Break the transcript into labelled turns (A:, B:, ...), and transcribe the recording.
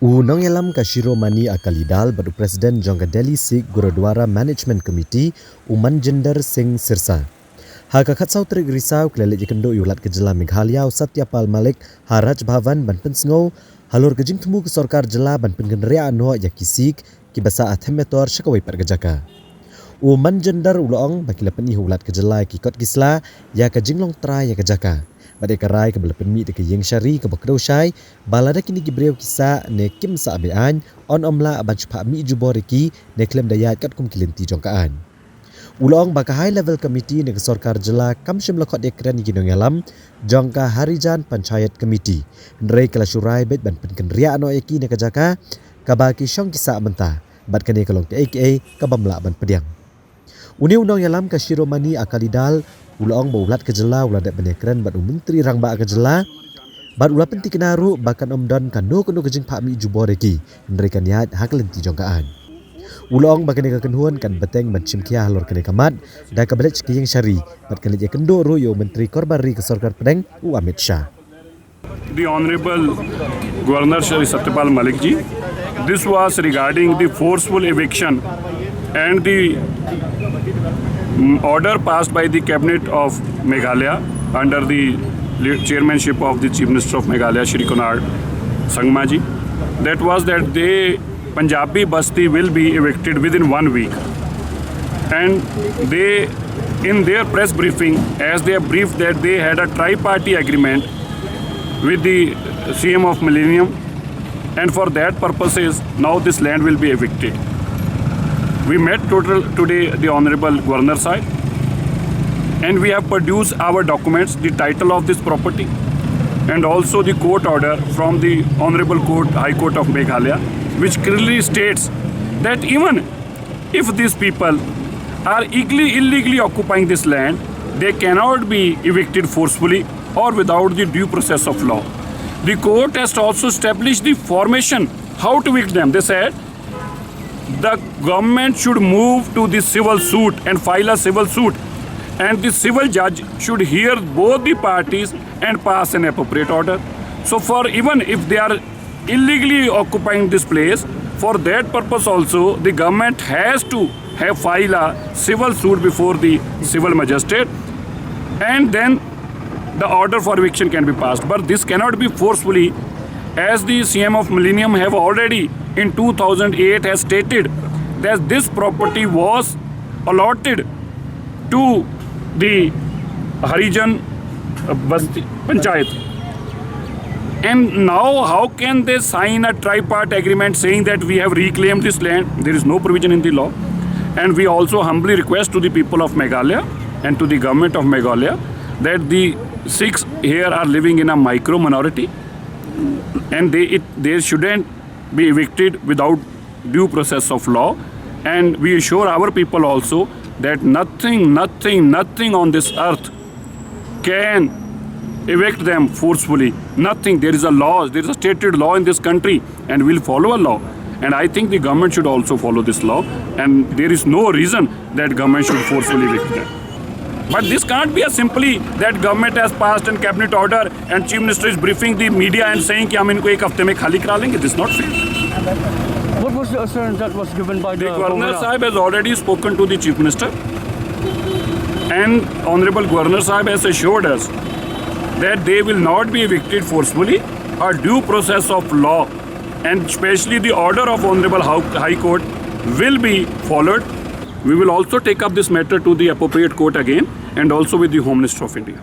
A: Unang yalam ka Shiromani Akalidal badu Presiden Jangka Delhi Sikh Gurudwara Management Committee Manjinder Singh Sirsa. Haka khatsau trik risau kelele jikendo yulat ke Jela Meghalaya Satyapal Malik Haraj Bhavan ban pensngau halur kejing temu ke Sarkar Jela ban pengenria no ya kisik ki basa athemetor syakawai pergejaka. Manjinder ulong bakila peni hulat ke Jela ki kot kisla ya kejinglong tra ya kejaka. Badai karai ke belapen mi deke yang syari ke bakdo syai balada kini gibreu kisa ne kim sa abean on omla aban chpa mi jubor ki ne klem dayat kat kum kilinti jongkaan. Ulong baka high level committee ne Sarkar Jela kam shim lakot dekran gi nongalam jongka Harijan Panchayat Committee ndrei kala syurai bet ban penken ria no eki ne kajaka kabaki syong kisa menta bat kane kalong te aka kabamla ban pediang. Uni undang yalam ka Shiromani Akalidal ulong baulat ke Jela uladak benekran bat menteri rangba ke Jela bat ulah penti kenaru bahkan omdan kanu kejing pak mi jubor eki mereka niat hak lenti jongkaan ulong bahkan ke kenhuan kan beteng mencim kia halor kene kamat dah kabelet ki yang syari bat kali je kendo ru yo menteri korbari ke Sarkar Pedang Amit Shah.
B: The Honorable Governor Shri Satyapal Malik ji, this was regarding the forceful eviction and the order passed by the Cabinet of Meghalaya under the chairmanship of the Chief Minister of Meghalaya, Shri Konark Sangma ji. That was that the Punjabi Basti will be evicted within 1 week. And they, in their press briefing, as they have briefed that they had a tri-party agreement with the CM of Millennium, and for that purposes, now this land will be evicted. We met today the Honorable Governor side, and we have produced our documents, the title of this property, and also the court order from the Honorable Court, High Court of Meghalaya, which clearly states that even if these people are illegally occupying this land, they cannot be evicted forcefully or without the due process of law. The court has also established the formation, how to evict them. They said the government should move to the civil suit and file a civil suit, and the civil judge should hear both the parties and pass an appropriate order. So for even if they are illegally occupying this place, for that purpose also the government has to have file a civil suit before the civil magistrate, and then the order for eviction can be passed. But this cannot be forcefully, as the CM of Millennium have already in 2008 has stated that this property was allotted to the Harijan Basti Panchayat. And now how can they sign a tri-part agreement saying that we have reclaimed this land? There is no provision in the law. And we also humbly request to the people of Meghalaya and to the government of Meghalaya that the Sikhs here are living in a micro minority, and they shouldn't be evicted without due process of law. And we assure our people also that nothing on this earth can evict them forcefully. Nothing. There is a law, there is a stated law in this country, and we'll follow a law. And I think the government should also follow this law, and there is no reason that government should forcefully evict them. But this can't be as simply that government has passed a cabinet order and Chief Minister is briefing the media and saying कि हम इनको एक हफ्ते में खाली करा लेंगे. This is not fair.
C: What was the assurance that was given by the
B: Governor Sahib has already spoken to the Chief Minister, and Honorable Governor Sahib has assured us that they will not be evicted forcefully. A due process of law, and especially the order of Honorable High Court, will be followed. We will also take up this matter to the appropriate court again, and also with the Home Minister of India.